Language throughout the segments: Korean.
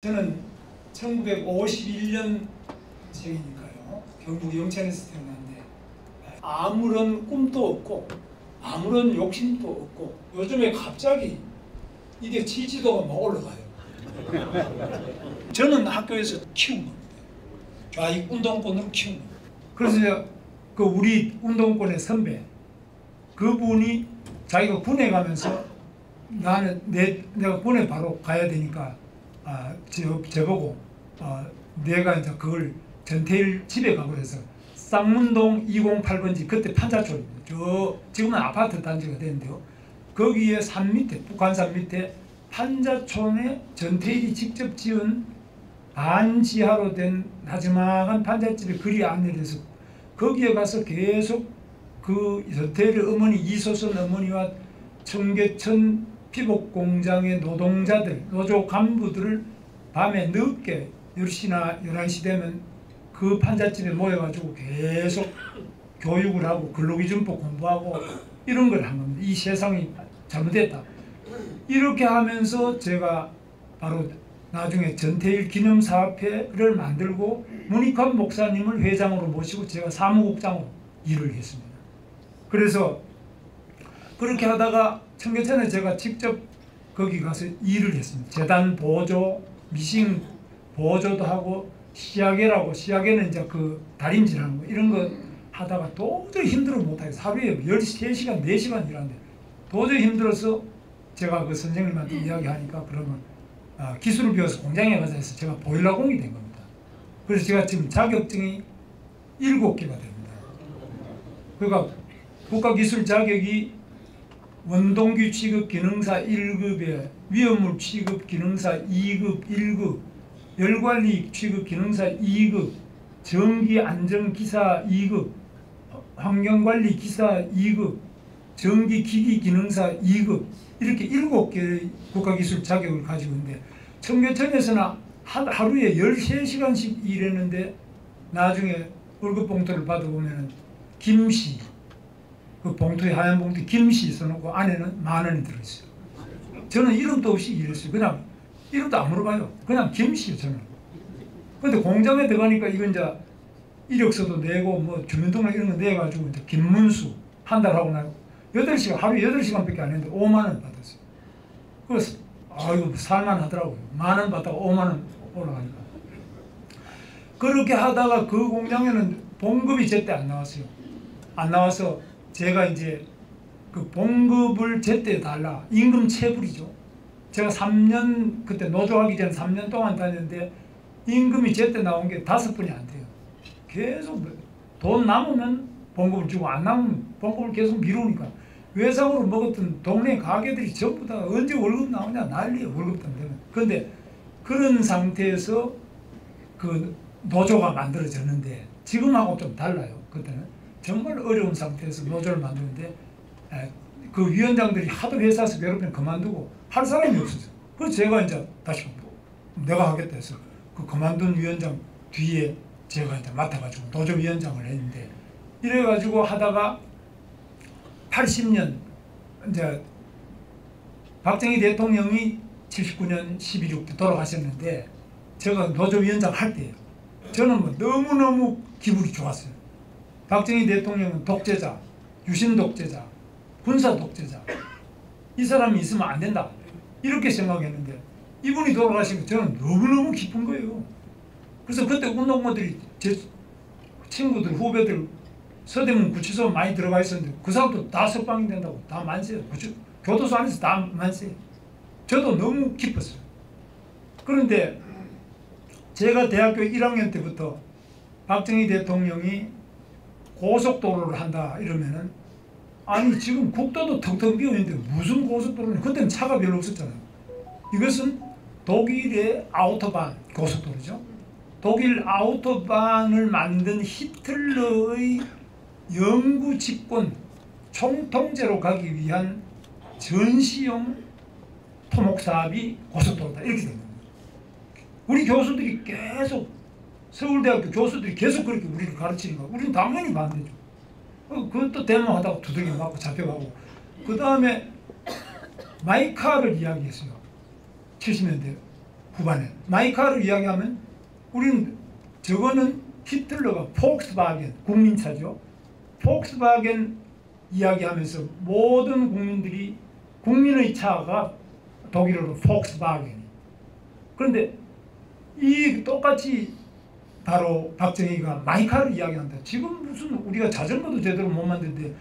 저는 1951년생이니까요. 경북 영천에서 태어났는데 아무런 꿈도 없고 아무런 욕심도 없고 요즘에 갑자기 이게 지지도가 막 올라가요. 저는 학교에서 키운 겁니다. 좌익 운동권으로 키운 겁니다. 그래서 그 우리 운동권의 선배 그분이 자기가 군에 가면서 나는 내가 군에 바로 가야 되니까 저보고 내가 이제 그걸 전태일 집에 가고 그래서 쌍문동 208번지 그때 판자촌입니다. 지금은 아파트 단지가 됐는데요. 거기에 산 밑에 북한산 밑에 판자촌에 전태일이 직접 지은 반지하로 된 나지막한 판잣집에 글이 안내돼서 거기에 가서 계속 그 전태일의 어머니 이소선 어머니와 청계천 피복공장의 노동자들, 노조 간부들을 밤에 늦게 10시나 11시 되면 그 판잣집에 모여가지고 계속 교육을 하고 근로기준법 공부하고 이런 걸 한 겁니다. 이 세상이 잘못됐다. 이렇게 하면서 제가 바로 나중에 전태일 기념사업회를 만들고 문익환 목사님을 회장으로 모시고 제가 사무국장으로 일을 했습니다. 그래서 그렇게 하다가 청계천에 제가 직접 거기 가서 일을 했습니다. 재단 보조, 미싱 보조도 하고 시야계라고, 시야계는 이제 그 다림질하는 거 이런 거 하다가 도저히 힘들어 못하겠어요. 하루에 13시간, 4시간 일하는데 도저히 힘들어서 제가 그 선생님한테 이야기하니까 그러면 기술을 배워서 공장에 가자 해서 제가 보일러공이 된 겁니다. 그래서 제가 지금 자격증이 7개가 됩니다. 그러니까 국가기술 자격이 원동기 취급 기능사 1급에 위험물 취급 기능사 2급 1급 열관리 취급 기능사 2급 전기 안전기사 2급 환경관리 기사 2급 전기 기기 기능사 2급 이렇게 7개의 국가기술 자격을 가지고 있는데 청계천에서는 하루에 13시간씩 일했는데 나중에 월급 봉투를 받아보면 김씨 그 봉투에 하얀 봉투에 김씨 써놓고 안에는 10,000원이 들어있어요. 저는 이름도 없이 일했어요. 그냥 이름도 안 물어봐요. 그냥 김씨요 저는. 근데 공장에 들어가니까 이건 이제 이력서도 내고 뭐 주민등록 이런 거 내가지고 이제 김문수 한 달 하고 나고 8시간 하루에 8시간밖에 안 했는데 50,000원 받았어요. 그래서 아이고 살만 하더라고요. 10,000원 받다가 50,000원 올라가니까. 그렇게 하다가 그 공장에는 봉급이 제때 안 나왔어요. 안 나와서 제가 이제 그 봉급을 제때 달라 임금 체불이죠. 제가 3년 그때 노조하기 전 3년 동안 다녔는데 임금이 제때 나온 게 5번이 안 돼요. 계속 돈 남으면 봉급을 주고 안 남으면 봉급을 계속 미루니까 외상으로 먹었던 동네 가게들이 전부 다 언제 월급 나오냐 난리예요. 월급도 안 되면. 그런데 그런 상태에서 그 노조가 만들어졌는데 지금하고 좀 달라요. 그때는 정말 어려운 상태에서 노조를 만드는데 그 위원장들이 하도 회사에서 괴롭히면 그만두고 할 사람이 없었어요. 그래서 제가 이제 다시 내가 하겠다 해서 그 그만둔 위원장 뒤에 제가 이제 맡아가지고 노조위원장을 했는데 이래가지고 하다가 80년 이제 박정희 대통령이 79년 11.6 때 돌아가셨는데 제가 노조위원장 할 때예요. 저는 뭐 너무너무 기분이 좋았어요. 박정희 대통령은 독재자, 유신 독재자, 군사 독재자 이 사람이 있으면 안 된다 이렇게 생각했는데 이분이 돌아가시고 저는 너무너무 기쁜 거예요. 그래서 그때 운동가들이 제 친구들 후배들 서대문 구치소 많이 들어가 있었는데 그 사람도 다 석방이 된다고 다 만세요. 교도소 안에서 다 만세요. 저도 너무 기뻤어요. 그런데 제가 대학교 1학년 때부터 박정희 대통령이 고속도로를 한다 이러면은 아니 지금 국도도 텅텅 비어있는데 무슨 고속도로냐. 그때는 차가 별로 없었잖아요. 이것은 독일의 아우토반 고속도로죠. 독일 아우토반을 만든 히틀러의 영구 집권 총통제로 가기 위한 전시용 토목사업이 고속도로다 이렇게 된 겁니다. 우리 교수들이 계속 서울대학교 교수들이 계속 그렇게 우리를 가르치니까 우리는 당연히 반대죠. 그것도 데모하다가 두들겨 맞고 잡혀가고 그 다음에 마이카를 이야기했어요. 70년대 후반에. 마이카를 이야기하면 우리는 저거는 히틀러가 폭스바겐 국민차죠. 폭스바겐 이야기하면서 모든 국민들이 국민의 차가 독일어로 폭스바겐이. 그런데 이 똑같이 바로 박정희가 마이카를 이야기한다. 지금 무슨 우리가 자전거도 제대로 못 만드는데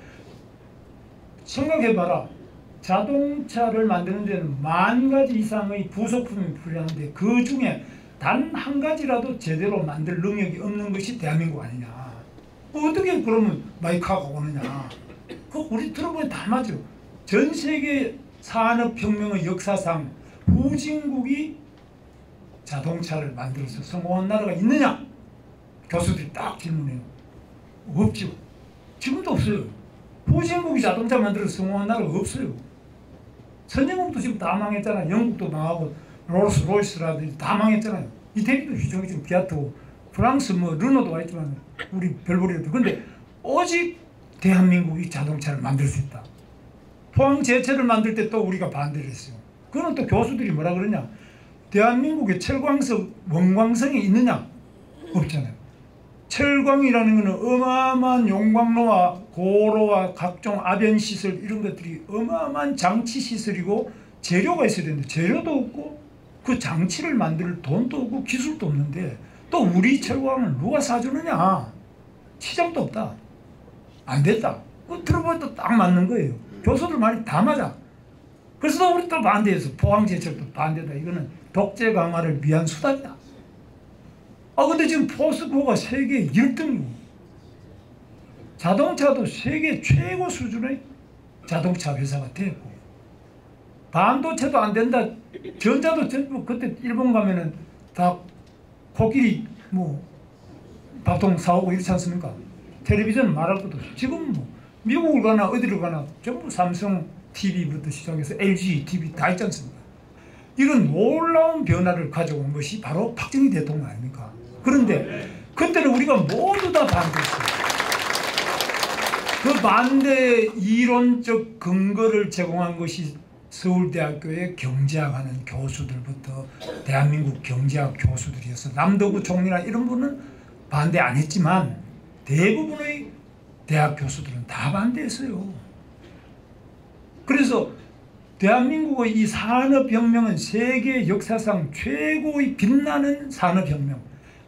생각해봐라. 자동차를 만드는 데는 10,000가지 이상의 부속품이 필요한데 그 중에 단 한 가지라도 제대로 만들 능력이 없는 것이 대한민국 아니냐. 어떻게 그러면 마이카가 오느냐. 그 우리 들어보면 다 맞죠. 전 세계 산업혁명의 역사상 후진국이 자동차를 만들어서 성공한 나라가 있느냐? 교수들이 딱 질문해요. 없죠. 지금도 없어요. 후진국이 자동차 만들어서 성공한 나라가 없어요. 선진국도 지금 다 망했잖아요. 영국도 망하고 롤스로이스라든지 다 망했잖아요. 이태리도 휘종이 지금 비아트고 프랑스 뭐 르노도 와 있지만 우리 별볼이라도. 근데 오직 대한민국이 자동차를 만들 수 있다. 포항제철을 만들 때 또 우리가 반대를 했어요. 그건 또 교수들이 뭐라 그러냐. 대한민국에 철광석, 원광성이 있느냐? 없잖아요. 철광이라는 것은 어마어마한 용광로와 고로와 각종 아변시설 이런 것들이 어마어마한 장치시설이고 재료가 있어야 되는데 재료도 없고 그 장치를 만들 돈도 없고 기술도 없는데 또 우리 철광을 누가 사주느냐? 시장도 없다. 안 됐다. 그 들어보니까 딱 맞는 거예요. 교수들 말이 다 맞아. 그래서 또 우리 또 반대해서 포항제철도 반대다. 이거는 독재 강화를 위한 수단이다. 근데 지금 포스코가 세계 1등이고 자동차도 세계 최고 수준의 자동차 회사가 됐고 반도체도 안 된다. 전자도 전부 그때 일본 가면은 다 코끼리 뭐 밥통 사오고 이렇지 않습니까? 텔레비전 말할 것도 없어. 지금 뭐 미국을 가나 어디를 가나 전부 삼성 TV부터 시작해서 LG TV 다 있지 않습니까? 이런 놀라운 변화를 가져온 것이 바로 박정희 대통령 아닙니까? 그런데 그때는 우리가 모두 다 반대했어요. 그 반대 이론적 근거를 제공한 것이 서울대학교의 경제학하는 교수들부터 대한민국 경제학 교수들이었어. 남도구 총리나 이런 분은 반대 안 했지만 대부분의 대학 교수들은 다 반대했어요. 그래서 대한민국의 이 산업혁명은 세계 역사상 최고의 빛나는 산업혁명,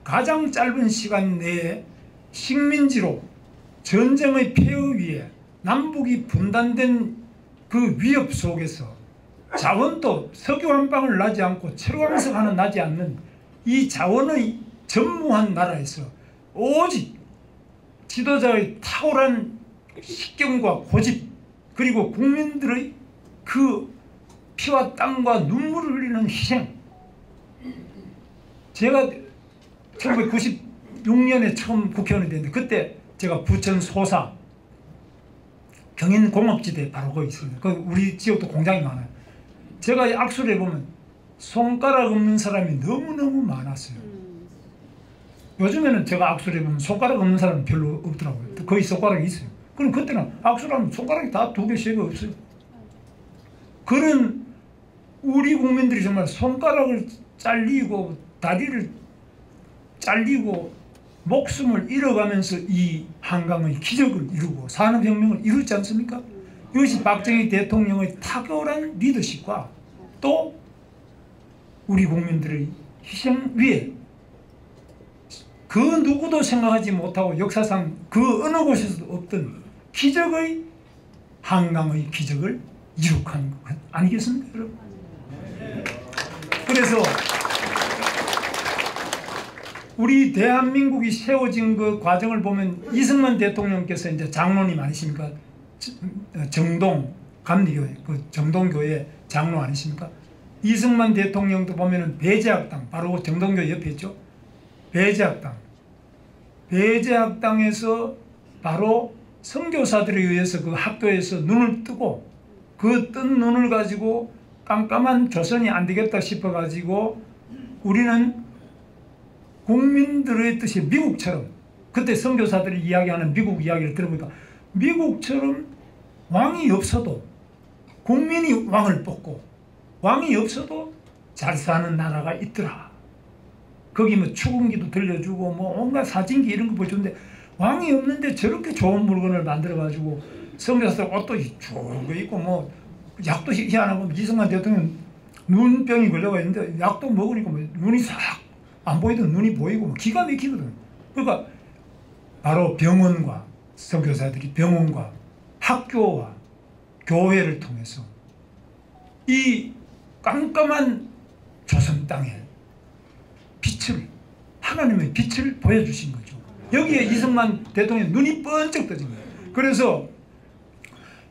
가장 짧은 시간 내에 식민지로 전쟁의 폐허 위에 남북이 분단된 그 위협 속에서 자원도 석유 한 방울 나지 않고 철광석 하나 나지 않는 이 자원의 전무한 나라에서 오직 지도자의 탁월한 식견과 고집 그리고 국민들의 그 피와 땀과 눈물을 흘리는 희생. 제가 1996년에 처음 국회의원이 됐는데 그때 제가 부천 소사 경인공업지대 바로 거기 있습니다. 우리 지역도 공장이 많아요. 제가 악수를 해보면 손가락 없는 사람이 너무너무 많았어요. 요즘에는 제가 악수를 해보면 손가락 없는 사람은 별로 없더라고요. 거의 손가락이 있어요. 그럼 그때는 악수를 하면 손가락이 다 2개, 3개 없어요. 그런 우리 국민들이 정말 손가락을 잘리고 다리를 잘리고 목숨을 잃어가면서 이 한강의 기적을 이루고 산업혁명을 이루지 않습니까? 이것이 박정희 대통령의 탁월한 리더십과 또 우리 국민들의 희생 위에 그 누구도 생각하지 못하고 역사상 그 어느 곳에서도 없던 기적의 한강의 기적을 이룩한 것 아니겠습니까, 여러분? 그래서 우리 대한민국이 세워진 그 과정을 보면 이승만 대통령께서 이제 장로님 아니십니까? 정동 감리교회 그 정동교회 장로 아니십니까? 이승만 대통령도 보면은 배제학당 바로 정동교회 옆에 있죠. 배제학당에서 바로 선교사들에 의해서 그 학교에서 눈을 뜨고 그 뜬 눈을 가지고 깜깜한 조선이 안 되겠다 싶어 가지고 우리는 국민들의 뜻이 미국처럼 그때 선교사들이 이야기하는 미국 이야기를 들어보니까 미국처럼 왕이 없어도 국민이 왕을 뽑고 왕이 없어도 잘 사는 나라가 있더라. 거기 뭐 축음기도 들려주고 뭐 온갖 사진기 이런 거 보여주는데 왕이 없는데 저렇게 좋은 물건을 만들어가지고 선교사들 옷도 좋은 거 입고 뭐 약도 희한하고 이승만 대통령 눈병이 걸려가 있는데 약도 먹으니까 뭐 눈이 싹 안 보이던 눈이 보이고 뭐 기가 막히거든. 그러니까 바로 병원과 선교사들이 병원과 학교와 교회를 통해서 이 깜깜한 조선 땅에 빛을, 하나님의 빛을 보여주신 거죠. 여기에 이승만 대통령의 눈이 번쩍 떠진 거예요. 그래서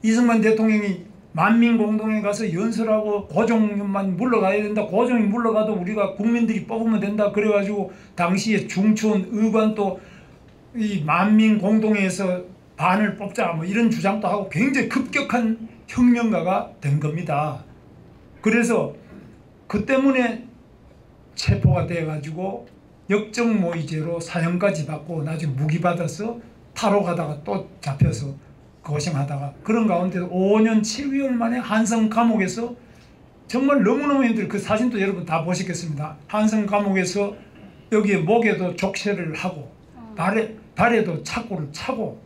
이승만 대통령이 만민공동에 가서 연설하고 고종만 물러가야 된다. 고종이 물러가도 우리가 국민들이 뽑으면 된다. 그래가지고 당시에 중추원 의관도 이 만민공동회에서 반을 뽑자 뭐 이런 주장도 하고 굉장히 급격한 혁명가가 된 겁니다. 그래서 그 때문에 체포가 돼가지고 역적모의죄로 사형까지 받고 나중에 무기 받아서 타로 가다가 또 잡혀서 고생하다가 그런 가운데 5년 7개월 만에 한성 감옥에서 정말 너무너무 힘들어요. 그 사진도 여러분 다 보시겠습니다. 한성 감옥에서 여기에 목에도 족쇄를 하고 발에도 착고를 차고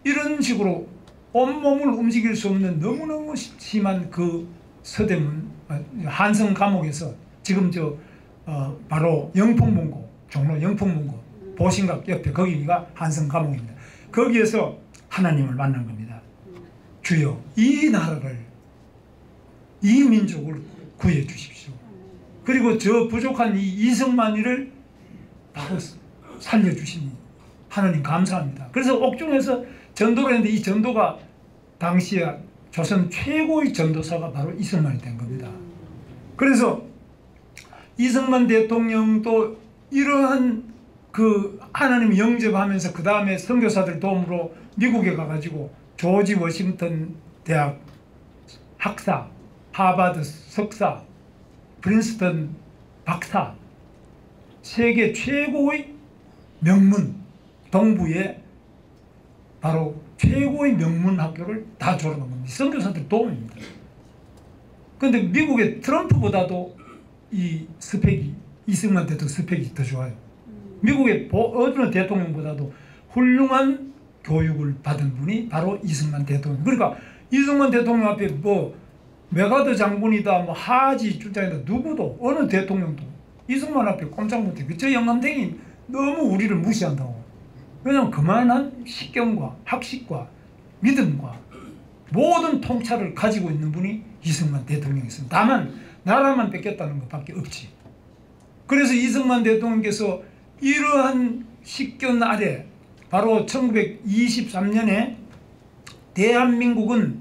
이런 식으로 온몸을 움직일 수 없는 너무너무 심한 그 서대문 한성 감옥에서 지금 바로 영풍문고 종로 영풍문고 보신각 옆에 거기가 한성 감옥입니다. 거기에서 하나님을 만난 겁니다. 주여 이 나라를 이 민족을 구해 주십시오. 그리고 저 부족한 이 이승만이를 바로 살려주시니 하나님 감사합니다. 그래서 옥중에서 전도를 했는데 이 전도가 당시에 조선 최고의 전도사가 바로 이승만이 된 겁니다. 그래서 이승만 대통령도 이러한 그 하나님 영접하면서 그 다음에 선교사들 도움으로 미국에 가가지고 조지 워싱턴 대학 학사, 하버드 석사, 프린스턴 박사, 세계 최고의 명문 동부의 바로 최고의 명문 학교를 다 졸업한 겁니다. 선교사들 도움입니다. 그런데 미국의 트럼프보다도 이 스펙이 이승만 대통령 스펙이 더 좋아요. 미국의 어느 대통령보다도 훌륭한 교육을 받은 분이 바로 이승만 대통령. 그러니까 이승만 대통령 앞에 뭐 메가더 장군이다, 뭐 하지 출장이다 누구도 어느 대통령도 이승만 앞에 꼼짝 못해. 저 영감탱이 너무 우리를 무시한다고. 왜냐하면 그만한 식견과 학식과 믿음과 모든 통찰을 가지고 있는 분이 이승만 대통령이었습니다. 다만 나라만 뺏겼다는 것밖에 없지. 그래서 이승만 대통령께서 이러한 식견 아래 바로 1923년에 대한민국은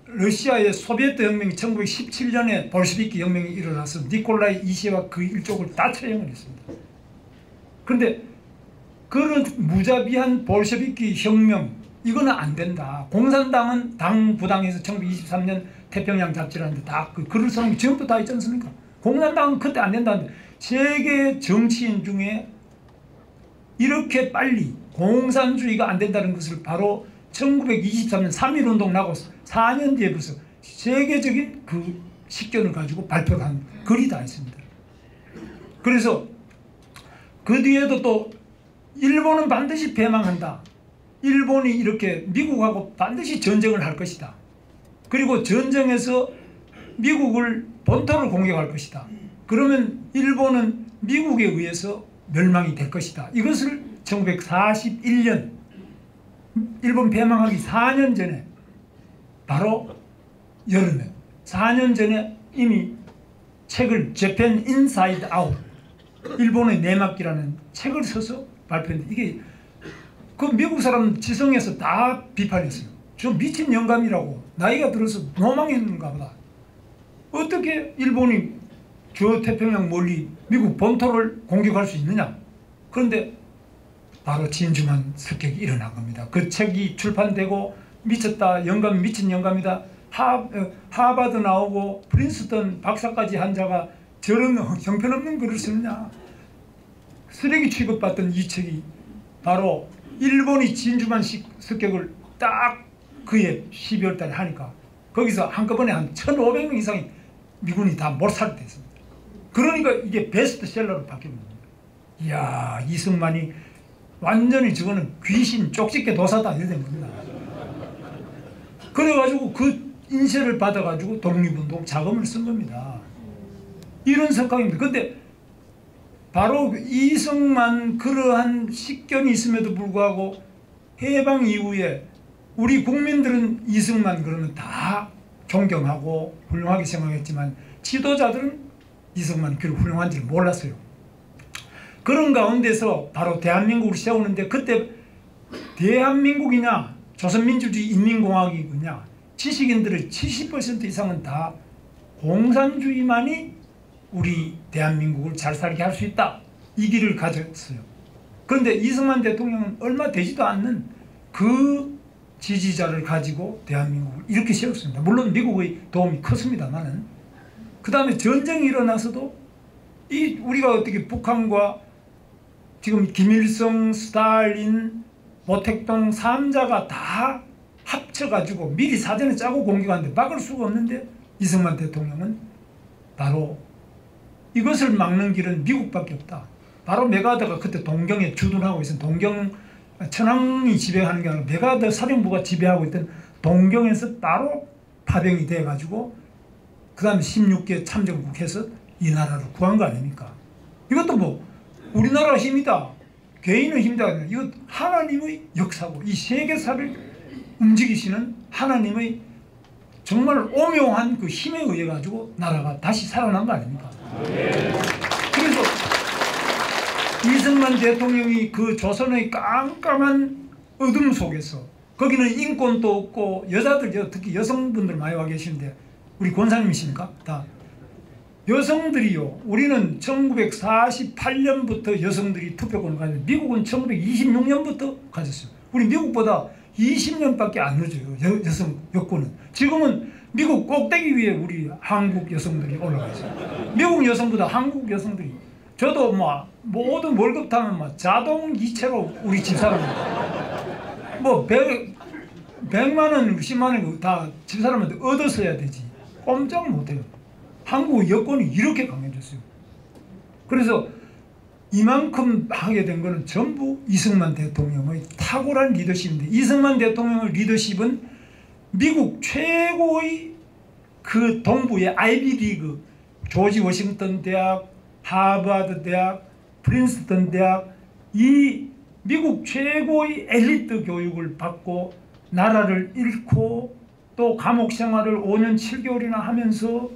러시아의 소비에트 혁명이 1917년에 볼셰비키 혁명이 일어나서 니콜라이 2세와 그 일족을 다 처형을 했습니다. 그런데 그런 무자비한 볼셰비키 혁명 이거는 안 된다. 공산당은 당부당에서 1923년 태평양 잡지라는데 다 그 글을 쓰는 게 지금도 다 있지 않습니까? 공산당은 그때 안 된다는데 세계 정치인 중에 이렇게 빨리 공산주의가 안 된다는 것을 바로 1923년 3.1운동 나고 4년 뒤에 벌써 세계적인 그 식견을 가지고 발표를 한 글이 다 있습니다. 그래서 그 뒤에도 또 일본은 반드시 패망한다. 일본이 이렇게 미국하고 반드시 전쟁을 할 것이다. 그리고 전쟁에서 미국을 본토를 공격할 것이다. 그러면 일본은 미국에 의해서 멸망이 될 것이다. 이것을 1941년 일본 패망하기 4년 전에 바로 여름에 4년 전에 이미 책을 Japan Inside Out 일본의 내막기라는 책을 써서 발표했는데 이게 그 미국 사람 지성에서 다 비판했어요. 저 미친 영감이라고 나이가 들어서 노망했는가 보다. 어떻게 일본이 저 태평양 멀리 미국 본토를 공격할 수 있느냐. 그런데 바로 진중한 습격이 일어난 겁니다. 그 책이 출판되고 미쳤다 영감 미친 영감이다 하버드 나오고 프린스턴 박사까지 한 자가 저런 형편없는 글을 쓰느냐. 쓰레기 취급받던 이 책이 바로 일본이 진주만 습격을 딱 그해 12월 달에 하니까 거기서 한꺼번에 한 1,500명 이상이 미군이 다 몰살이 됐습니다. 그러니까 이게 베스트셀러로 바뀌는 겁니다. 이야, 이승만이 완전히 저거는 귀신 쪽집게 도사다 이래 된 겁니다. 그래가지고 그 인쇄를 받아가지고 독립운동 자금을 쓴 겁니다. 이런 성격입니다. 근데 바로 이승만 그러한 식견이 있음에도 불구하고 해방 이후에 우리 국민들은 이승만 그러면 다 존경하고 훌륭하게 생각했지만 지도자들은 이승만 그렇게 훌륭한지를 몰랐어요. 그런 가운데서 바로 대한민국을 세우는데 그때 대한민국이냐 조선민주주의 인민공화국이냐 지식인들의 70% 이상은 다 공산주의만이 우리 대한민국을 잘 살게 할 수 있다. 이 길을 가졌어요. 그런데 이승만 대통령은 얼마 되지도 않는 그 지지자를 가지고 대한민국을 이렇게 세웠습니다. 물론 미국의 도움이 컸습니다만은 그 다음에 전쟁이 일어나서도 우리가 어떻게 북한과 지금 김일성, 스탈린, 모택동 3자가 다 합쳐가지고 미리 사전에 짜고 공격하는데 막을 수가 없는데 이승만 대통령은 바로 이것을 막는 길은 미국밖에 없다. 바로 메가더가 그때 동경에 주둔하고 있었던 동경 천황이 지배하는 게 아니라 메가더 사령부가 지배하고 있던 동경에서 바로 파병이 돼가지고 그 다음에 16개 참전국해서 이 나라를 구한 거 아닙니까? 이것도 뭐 우리나라 힘이다, 개인의 힘이다. 이거 하나님의 역사고 이 세계사를 움직이시는 하나님의 정말 오묘한 그 힘에 의해 가지고 나라가 다시 살아난 거 아닙니까? 그래서 이승만 대통령이 그 조선의 깜깜한 어둠 속에서 거기는 인권도 없고 여자들 특히 여성분들 많이 와 계시는데 우리 권사님이십니까? 다 여성들이요. 우리는 1948년부터 여성들이 투표권을 가졌는데 미국은 1926년부터 가졌어요. 우리 미국보다 20년밖에 안 늦어요. 여성 여권은. 지금은 미국 꼭대기 위에 우리 한국 여성들이 올라가 있어요. 미국 여성보다 한국 여성들이. 저도 뭐 모든 월급 타면 뭐 자동 이체로 우리 집사람 뭐 100만 원, 10만 원 다 집사람한테 얻어서야 되지. 꼼짝 못해요. 한국 여권이 이렇게 강해졌어요. 그래서 이만큼 하게 된 거는 전부 이승만 대통령의 탁월한 리더십인데 이승만 대통령의 리더십은 미국 최고의 그 동부의 아이비 리그 조지 워싱턴 대학, 하버드 대학, 프린스턴 대학 이 미국 최고의 엘리트 교육을 받고 나라를 잃고 또 감옥 생활을 5년 7개월이나 하면서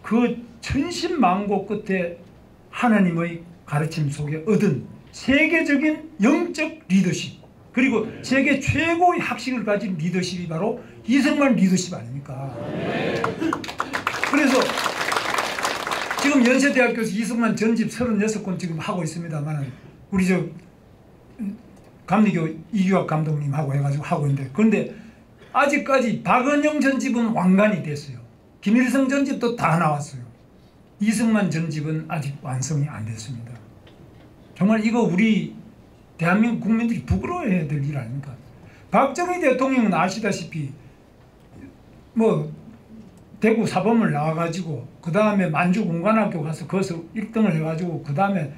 그 천신만고 끝에 하나님의 가르침 속에 얻은 세계적인 영적 리더십 그리고 세계 최고의 학식을 가진 리더십이 바로 이승만 리더십 아닙니까? 그래서 지금 연세대학교에서 이승만 전집 36권 지금 하고 있습니다만 우리 저 감리교 이규학 감독님하고 해가지고 하고 있는데 그런데 아직까지 박은영 전집은 완간이 됐어요. 김일성 전집도 다 나왔어요. 이승만 전집은 아직 완성이 안 됐습니다. 정말 이거 우리 대한민국 국민들이 부끄러워해야 될 일 아닙니까? 박정희 대통령은 아시다시피 뭐 대구 사범을 나와가지고 그 다음에 만주공관학교 가서 거기서 1등을 해가지고 그 다음에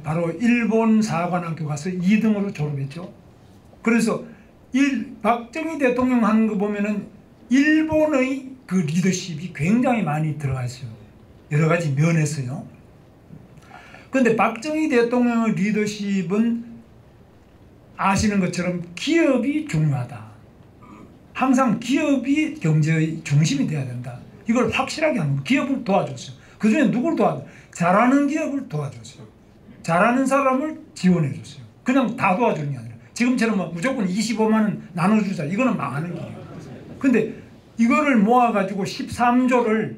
바로 일본 사관학교 가서 2등으로 졸업했죠. 그래서 박정희 대통령 하는 거 보면은 일본의 그 리더십이 굉장히 많이 들어가 있어요. 여러 가지 면에서요. 그런데 박정희 대통령의 리더십은 아시는 것처럼 기업이 중요하다. 항상 기업이 경제의 중심이 돼야 된다. 이걸 확실하게 하는 기업을 도와줬어요. 그 중에 누굴 도와줬어요? 잘하는 기업을 도와줬어요. 잘하는 사람을 지원해줬어요. 그냥 다 도와주는 게 아니라 지금처럼 뭐 무조건 25만 원 나눠주자. 이거는 망하는 거예요. 근데 이거를 모아가지고 13조를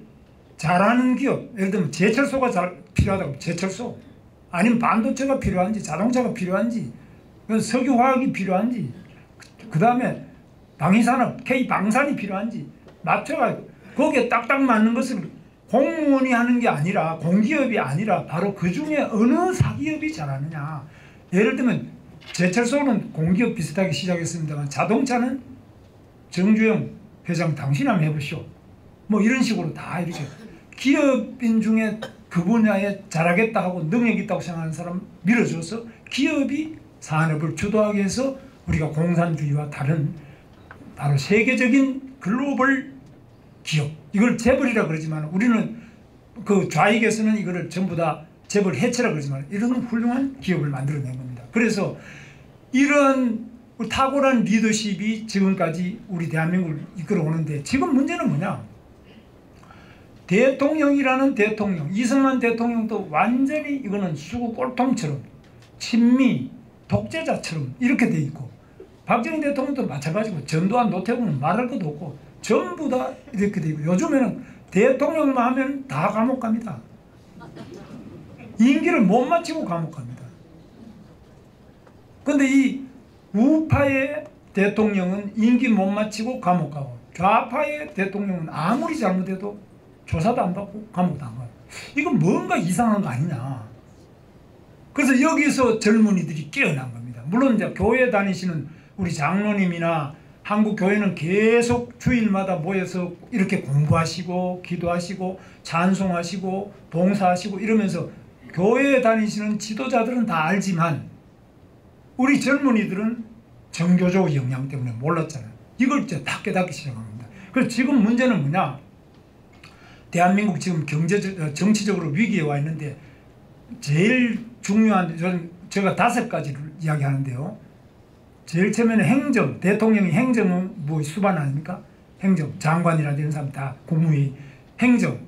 잘하는 기업, 예를 들면 제철소가 필요하다고 제철소 아니면 반도체가 필요한지 자동차가 필요한지 석유화학이 필요한지 그 다음에 방위산업 K방산이 필요한지 맞춰가 거기에 딱딱 맞는 것을 공무원이 하는 게 아니라 공기업이 아니라 바로 그 중에 어느 사기업이 잘하느냐. 예를 들면 제철소는 공기업 비슷하게 시작했습니다만 자동차는 정주영 회장 당신 한번 해보시오. 뭐 이런 식으로 다 이렇게 기업인 중에 그 분야에 잘하겠다 하고 능력 있다고 생각하는 사람 밀어줘서 기업이 산업을 주도하게 해서 우리가 공산주의와 다른 바로 세계적인 글로벌 기업, 이걸 재벌이라 그러지만 우리는 그 좌익에서는 이거를 전부 다 재벌 해체라 그러지만 이런 훌륭한 기업을 만들어낸 겁니다. 그래서 이런 탁월한 리더십이 지금까지 우리 대한민국을 이끌어오는데, 지금 문제는 뭐냐? 대통령이라는 대통령, 이승만 대통령도 완전히 이거는 수구 꼴통처럼 친미 독재자처럼 이렇게 돼 있고, 박정희 대통령도 마찬가지고, 전두환 노태우는 말할 것도 없고 전부 다 이렇게 돼 있고, 요즘에는 대통령만 하면 다 감옥 갑니다. 임기를 못 마치고 감옥 갑니다. 근데 이 우파의 대통령은 임기 못 마치고 감옥 가고, 좌파의 대통령은 아무리 잘못해도 조사도 안 받고 감옥도 안 가요. 이건 뭔가 이상한 거 아니냐. 그래서 여기서 젊은이들이 깨어난 겁니다. 물론 이제 교회 다니시는 우리 장로님이나 한국 교회는 계속 주일마다 모여서 이렇게 공부하시고 기도하시고 찬송하시고 봉사하시고 이러면서 교회에 다니시는 지도자들은 다 알지만 우리 젊은이들은 정교조 영향 때문에 몰랐잖아요. 이걸 이제 다 깨닫기 시작합니다. 그래서 지금 문제는 뭐냐? 대한민국 지금 정치적으로 위기에 와 있는데, 제일 중요한, 제가 5가지를 이야기하는데요. 제일 처음에는 행정, 대통령이 행정은 뭐 수반 아닙니까? 행정, 장관이라든지 이런 사람 다 국무회의, 행정,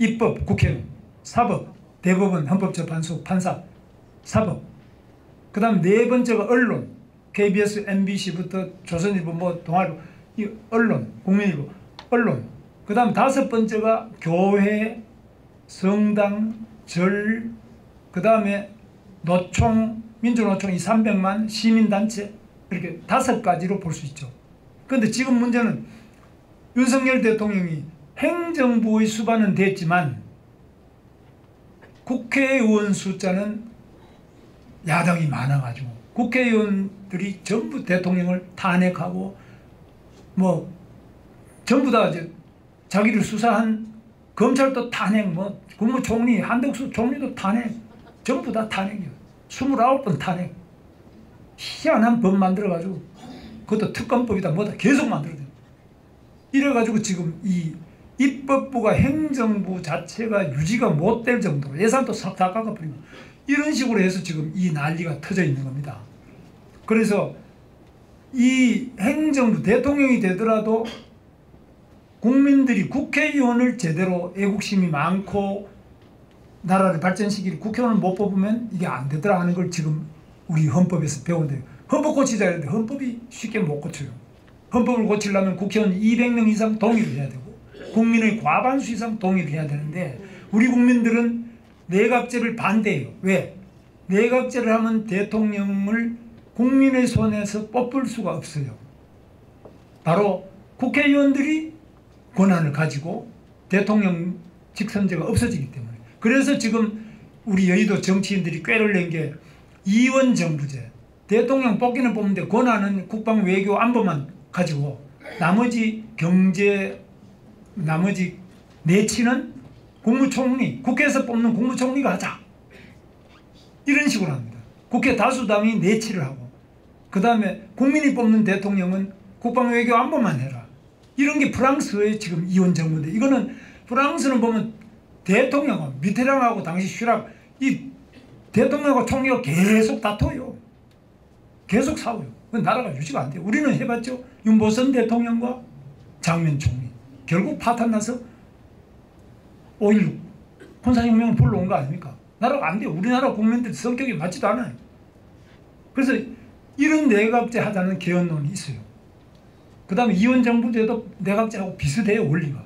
입법, 국회의원, 사법, 대법원, 헌법재판소, 판사, 사법. 그 다음 4번째가 언론, KBS, MBC부터 조선일보, 뭐 동아일보, 이 언론, 국민일보, 언론. 그 다음 5번째가 교회, 성당, 절, 그 다음에 노총, 민주노총 이 300만, 시민단체, 이렇게 5가지로 볼 수 있죠. 그런데 지금 문제는 윤석열 대통령이 행정부의 수반은 됐지만 국회의원 숫자는 야당이 많아가지고 국회의원들이 전부 대통령을 탄핵하고 뭐 전부 다 이제 자기를 수사한 검찰도 탄핵, 뭐 국무총리 한덕수 총리도 탄핵, 전부 다 탄핵이에요. 29번 탄핵. 희한한 법 만들어가지고 그것도 특검법이다 뭐다 계속 만들어요. 이래가지고 지금 이 입법부가 행정부 자체가 유지가 못 될 정도로 예산도 싹 다 깎아버리고 이런 식으로 해서 지금 이 난리가 터져 있는 겁니다. 그래서 이 행정부 대통령이 되더라도 국민들이 국회의원을 제대로 애국심이 많고 나라를 발전시킬 국회의원을 못 뽑으면 이게 안 되더라 하는 걸 지금 우리 헌법에서 배운대요. 헌법 고치자 했는데 헌법이 쉽게 못 고쳐요. 헌법을 고치려면 국회의원 200명 이상 동의를 해야 되고 국민의 과반수 이상 동의를 해야 되는데 우리 국민들은 내각제를 반대해요. 왜? 내각제를 하면 대통령을 국민의 손에서 뽑을 수가 없어요. 바로 국회의원들이 권한을 가지고 대통령 직선제가 없어지기 때문에. 그래서 지금 우리 여의도 정치인들이 꾀를 낸 게 이원정부제. 대통령 뽑기는 뽑는데 권한은 국방, 외교, 안보만 가지고 나머지 경제, 나머지 내치는 국무총리, 국회에서 뽑는 국무총리가 하자. 이런 식으로 합니다. 국회 다수당이 내치를 하고 그 다음에 국민이 뽑는 대통령은 국방, 외교, 안보만 해라. 이런 게 프랑스의 지금 이원정부인데, 이거는 프랑스는 보면 대통령은 미테랑하고 당시 쉬락 이 대통령과 총리가 계속 다퉈요. 계속 싸워요. 나라가 유지가 안 돼요. 우리는 해봤죠. 윤보선 대통령과 장면 총리. 결국 파탄 나서 5.16 군사혁명을 불러온 거 아닙니까? 나라가 안 돼요. 우리나라 국민들 성격이 맞지도 않아요. 그래서 이런 내각제 하자는 개헌론이 있어요. 그 다음에 이원정부제도 내각제하고 비슷해요. 원리가.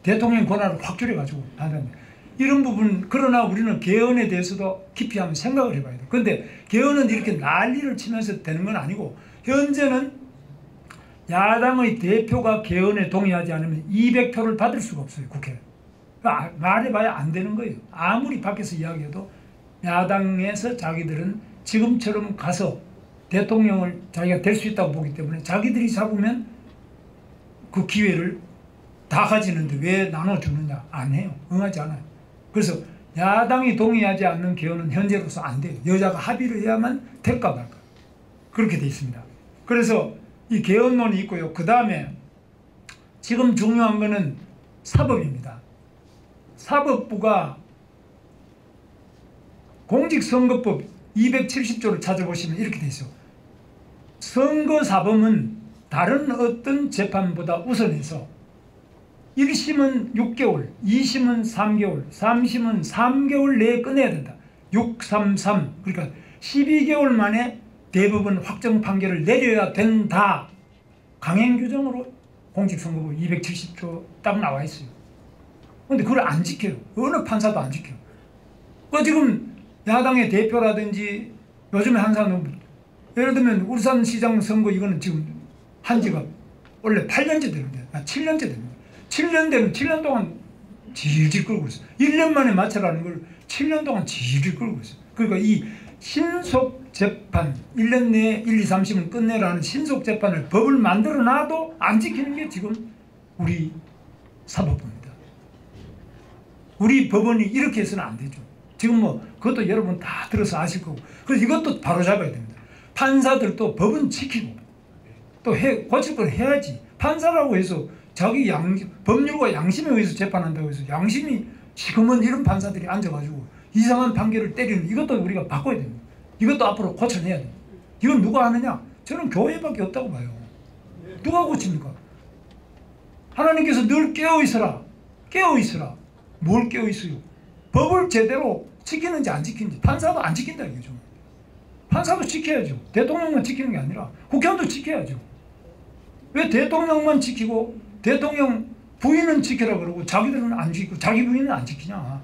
대통령 권한을 확 줄여가지고 하는데 이런 부분. 그러나 우리는 개헌에 대해서도 깊이 한번 생각을 해봐야 돼요. 그런데 개헌은 이렇게 난리를 치면서 되는 건 아니고, 현재는 야당의 대표가 개헌에 동의하지 않으면 200표를 받을 수가 없어요. 국회에. 말해봐야 안 되는 거예요. 아무리 밖에서 이야기해도 야당에서 자기들은 지금처럼 가서 대통령을 자기가 될 수 있다고 보기 때문에 자기들이 잡으면 그 기회를 다 가지는데 왜 나눠주느냐? 안 해요. 응하지 않아요. 그래서 야당이 동의하지 않는 개헌은 현재로서 안 돼요. 여자가 합의를 해야만 될까 말까. 그렇게 돼 있습니다. 그래서 이 개헌론이 있고요. 그 다음에 지금 중요한 거는 사법입니다. 사법부가 공직선거법 270조를 찾아보시면 이렇게 돼 있어요. 선거사범은 다른 어떤 재판보다 우선해서 1심은 6개월, 2심은 3개월, 3심은 3개월 내에 끝내야 된다. 633, 그러니까 12개월 만에 대법원 확정 판결을 내려야 된다. 강행 규정으로 공직선거법 270조 딱 나와 있어요. 근데 그걸 안 지켜요. 어느 판사도 안 지켜요. 그 지금 야당의 대표라든지 요즘에 한 사람은 예를 들면 울산시장 선거 이거는 지금 한 지가 원래 8년째 되는데 7년째 됩니다. 7년 되면 7년 동안 질질 끌고 있어요. 1년 만에 마찰하는 걸 7년 동안 질질 끌고 있어요. 그러니까 이 신속 재판 1년 내에 1, 2, 3심을 끝내라는 신속 재판을 법을 만들어 놔도 안 지키는 게 지금 우리 사법부입니다. 우리 법원이 이렇게 해서는 안 되죠. 지금 뭐 그것도 여러분 다 들어서 아실 거고. 그래서 이것도 바로 잡아야 됩니다. 판사들도 법은 지키고 또 고칠 걸 해야지. 판사라고 해서 자기 법률과 양심에 의해서 재판한다고 해서 양심이 지금은 이런 판사들이 앉아가지고 이상한 판결을 때리는 이것도 우리가 바꿔야 됩니다. 이것도 앞으로 고쳐내야 됩니다. 이건 누가 하느냐? 저는 교회밖에 없다고 봐요. 누가 고칩니까? 하나님께서 늘 깨어있어라. 깨어있어라. 뭘 깨어있어요? 법을 제대로 지키는지 안 지키는지. 판사도 안 지킨다 이거죠. 판사도 지켜야죠. 대통령만 지키는 게 아니라 국회의원도 지켜야죠. 왜 대통령만 지키고 대통령 부인은 지키라 그러고 자기들은 안 지키고 자기 부인은 안 지키냐.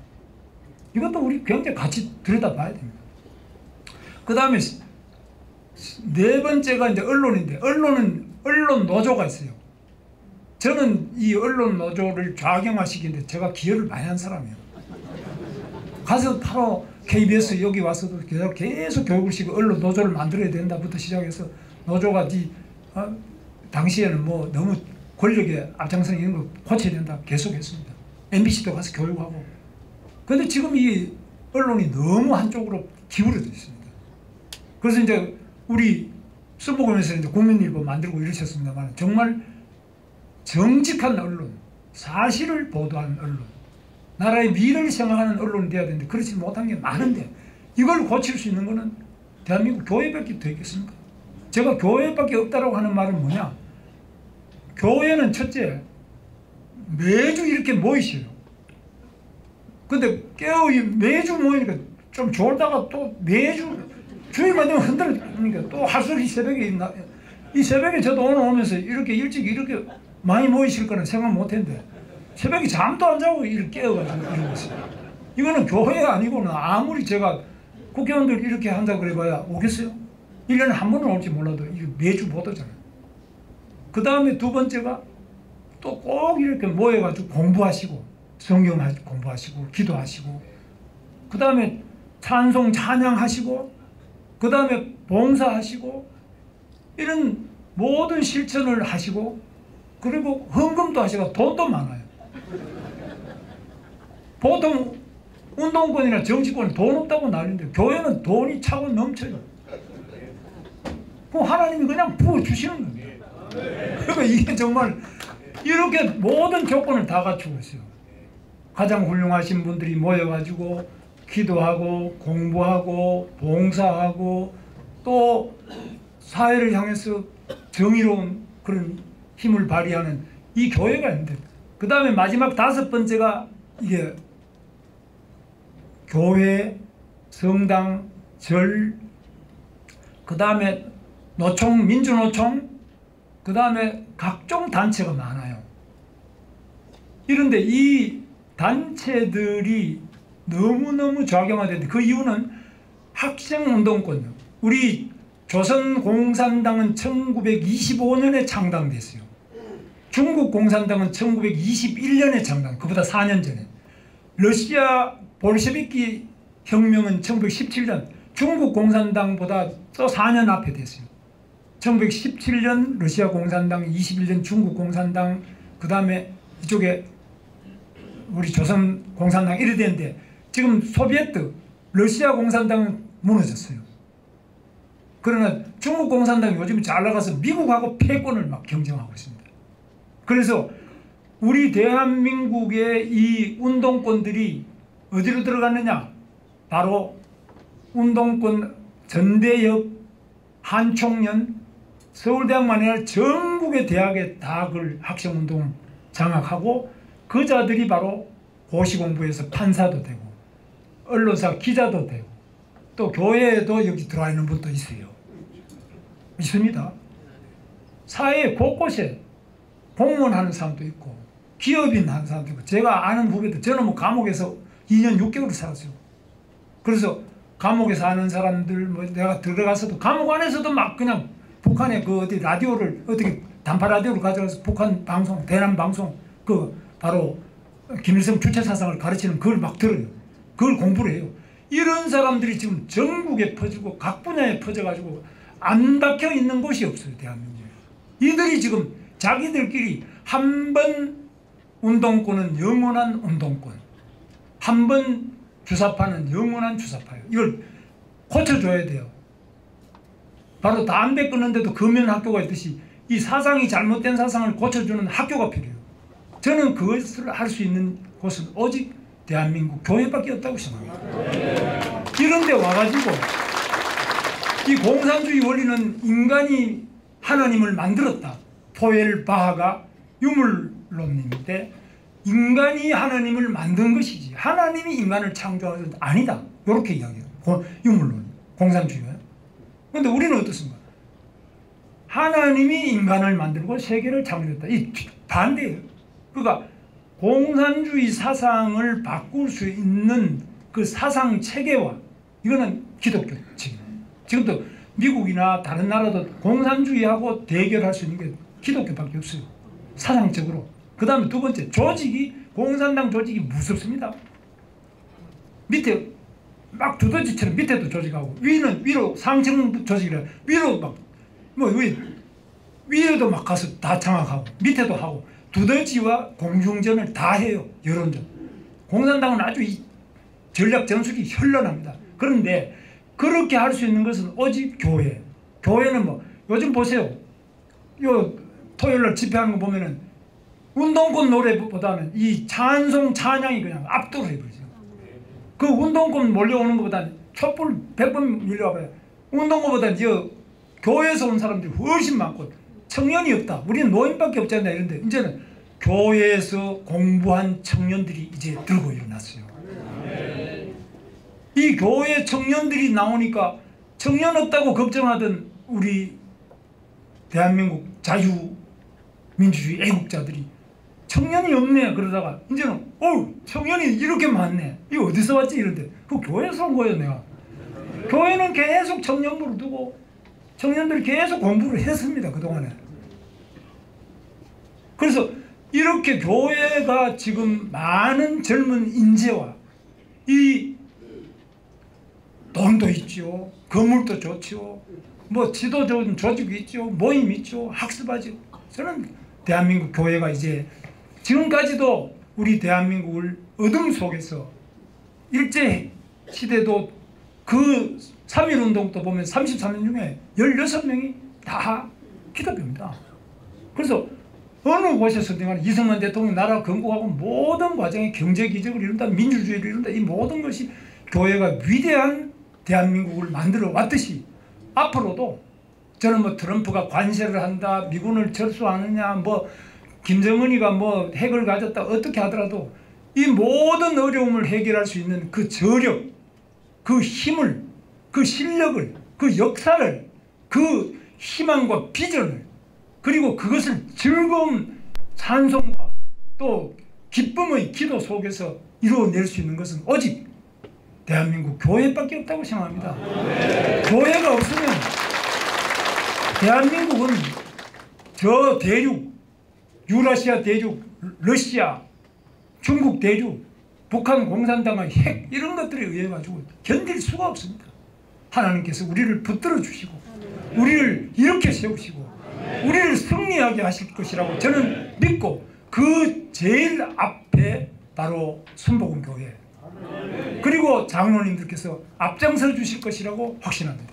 이것도 우리 굉장히 같이 들여다봐야 됩니다. 그 다음에 네 번째가 이제 언론인데 언론은 언론 노조가 있어요. 저는 이 언론 노조를 좌경화시키는데 제가 기여를 많이 한 사람이에요. 가서 바로 KBS 여기 와서도 계속 교육을 시키고 언론 노조를 만들어야 된다부터 시작해서 노조가 당시에는 뭐 너무 권력의 앞장서는 이런 거 고쳐야 된다 계속 했습니다. MBC도 가서 교육하고. 근데 지금 이 언론이 너무 한쪽으로 기울어져 있습니다. 그래서 이제 우리 수보검에서 이제 국민일보 만들고 이러셨습니다만 정말 정직한 언론, 사실을 보도하는 언론, 나라의 미래를 생각하는 언론이 돼야 되는데 그렇지 못한 게 많은데 이걸 고칠 수 있는 거는 대한민국 교회밖에 더 있겠습니까? 제가 교회밖에 없다라고 하는 말은 뭐냐? 교회는 첫째 매주 이렇게 모이셔요. 근데 매주 모이니까 좀 졸다가 또 매주 주일만 되면 흔들리니까 또 하루리 새벽에 있나. 이 새벽에 저도 오늘 오면서 이렇게 일찍 이렇게 많이 모이실 거는 생각 못 했는데 새벽에 잠도 안 자고 이렇게 깨어가지고 이러고 있어요. 이거는 교회가 아니고는 아무리 제가 국회의원들 이렇게 한다고 그래봐야 오겠어요? 1년에 한 번은 올지 몰라도 이거 매주 못 오잖아요. 그 다음에 두 번째가 또 꼭 이렇게 모여가지고 공부하시고 성경 공부하시고 기도하시고 그 다음에 찬송 찬양하시고 그 다음에 봉사하시고 이런 모든 실천을 하시고 그리고 헌금도 하시고 돈도 많아요. 보통 운동권이나 정치권은 돈 없다고 난리인데 교회는 돈이 차고 넘쳐요. 그럼 하나님이 그냥 부어주시는 거예요. 그러니까 이게 정말 이렇게 모든 조건을 다 갖추고 있어요. 가장 훌륭하신 분들이 모여가지고 기도하고 공부하고 봉사하고 또 사회를 향해서 정의로운 그런 힘을 발휘하는 이 교회가 있는데 그 다음에 마지막 다섯 번째가 이게 교회, 성당, 절, 그 다음에 노총, 민주노총, 그 다음에 각종 단체가 많아요. 이런데 이 단체들이 너무너무 좌경화되는데 그 이유는 학생운동권. 우리 조선공산당은 1925년에 창당됐어요. 중국공산당은 1921년에 창당, 그보다 4년 전에. 러시아 볼셰비키 혁명은 1917년, 중국공산당보다 또 4년 앞에 됐어요. 1917년 러시아 공산당, 21년 중국 공산당, 그 다음에 이쪽에 우리 조선 공산당 이래 되는데 지금 소비에트 러시아 공산당은 무너졌어요. 그러나 중국 공산당이 요즘 잘 나가서 미국하고 패권을 막 경쟁하고 있습니다. 그래서 우리 대한민국의 이 운동권들이 어디로 들어갔느냐? 바로 운동권 전대협, 한총련, 서울대학만 아니라 전국의 대학에 다 그 학생운동 장악하고 그 자들이 바로 고시공부해서 판사도 되고 언론사 기자도 되고 또 교회에도 여기 들어와 있는 분도 있어요. 있습니다. 사회 곳곳에 공무원 하는 사람도 있고 기업인 하는 사람도 있고 제가 아는 후배들 저는 뭐 감옥에서 2년 6개월을 살았어요. 그래서 감옥에 사는 사람들 뭐 내가 들어가서도 감옥 안에서도 막 그냥 북한의 그 어디 라디오를 어떻게 단파 라디오를 가져가서 북한 방송 대남 방송 그 바로 김일성 주체 사상을 가르치는 그걸 막 들어요. 그걸 공부를 해요. 이런 사람들이 지금 전국에 퍼지고 각 분야에 퍼져가지고 안 박혀 있는 곳이 없어요. 대한민국에. 이들이 지금 자기들끼리 한 번 운동권은 영원한 운동권, 한 번 주사파는 영원한 주사파예요. 이걸 고쳐줘야 돼요. 바로 담배 끊는데도 금연 학교가 있듯이 이 사상이 잘못된 사상을 고쳐주는 학교가 필요해요. 저는 그것을 할 수 있는 곳은 오직 대한민국 교회밖에 없다고 생각합니다. 이런 데 와가지고 이 공산주의 원리는 인간이 하나님을 만들었다. 포엘 바하가 유물론인데 인간이 하나님을 만든 것이지 하나님이 인간을 창조한 것은 아니다. 이렇게 이야기해요. 유물론, 공산주의가. 그런데 우리는 어떻습니까? 하나님이 인간을 만들고 세계를 창조했다. 이 반대예요. 그러니까 공산주의 사상을 바꿀 수 있는 그 사상 체계와 이거는 기독교 책입니다. 지금도 미국이나 다른 나라도 공산주의하고 대결할 수 있는 게 기독교밖에 없어요. 사상적으로. 그 다음에 두 번째 조직이 공산당 조직이 무섭습니다. 밑에 막 두더지처럼 밑에도 조직하고 위는 위로 상층 조직이라 위로 막 뭐 위에도 막 가서 다 장악하고 밑에도 하고 두더지와 공중전을 다 해요. 여론전. 공산당은 아주 이 전략 전술이 현란합니다. 그런데 그렇게 할 수 있는 것은 오직 교회. 교회는 뭐 요즘 보세요. 요 토요일날 집회하는 거 보면은 운동권 노래보다는 이 찬송 찬양이 그냥 압도를 해버리죠. 그 운동권 몰려오는 것보다는 촛불 100번 밀려와봐요. 운동권보다는 교회에서 온 사람들이 훨씬 많고 청년이 없다. 우리는 노인밖에 없지 않나 이런데 이제는 교회에서 공부한 청년들이 이제 들고 일어났어요. 이 교회 청년들이 나오니까 청년 없다고 걱정하던 우리 대한민국 자유민주주의 애국자들이 청년이 없네 그러다가 이제는 청년이 이렇게 많네. 이거 어디서 왔지 이런데 그 교회에서 온 거예요. 내가 교회는 계속 청년부를 두고 청년들이 계속 공부를 했습니다. 그동안에. 그래서 이렇게 교회가 지금 많은 젊은 인재와 이 돈도 있죠. 건물도 좋죠. 뭐 지도 좋은 조직이 있죠. 모임 있죠. 학습하죠. 저는 대한민국 교회가 이제 지금까지도 우리 대한민국을 어둠 속에서 일제 시대도 그 3.1운동도 보면 33년 중에 16명이 다 기독교입니다. 그래서 어느 곳에서든 이승만 대통령 나라 건국하고 모든 과정에 경제기적을 이룬다, 민주주의를 이룬다, 이 모든 것이 교회가 위대한 대한민국을 만들어 왔듯이 앞으로도 저는 뭐 트럼프가 관세를 한다, 미군을 철수하느냐, 뭐 김정은이가 뭐 핵을 가졌다 어떻게 하더라도 이 모든 어려움을 해결할 수 있는 그 저력, 그 힘을, 그 실력을, 그 역사를, 그 희망과 비전을 그리고 그것을 즐거운 찬송과 또 기쁨의 기도 속에서 이루어낼 수 있는 것은 오직 대한민국 교회밖에 없다고 생각합니다. 교회가 없으면 대한민국은 저 대륙, 유라시아 대륙, 러시아, 중국 대륙, 북한 공산당의 핵 이런 것들에 의해 가지고 견딜 수가 없습니다. 하나님께서 우리를 붙들어 주시고 우리를 이렇게 세우시고 우리를 승리하게 하실 것이라고 저는 믿고 그 제일 앞에 바로 순복음교회 그리고 장로님들께서 앞장서 주실 것이라고 확신합니다.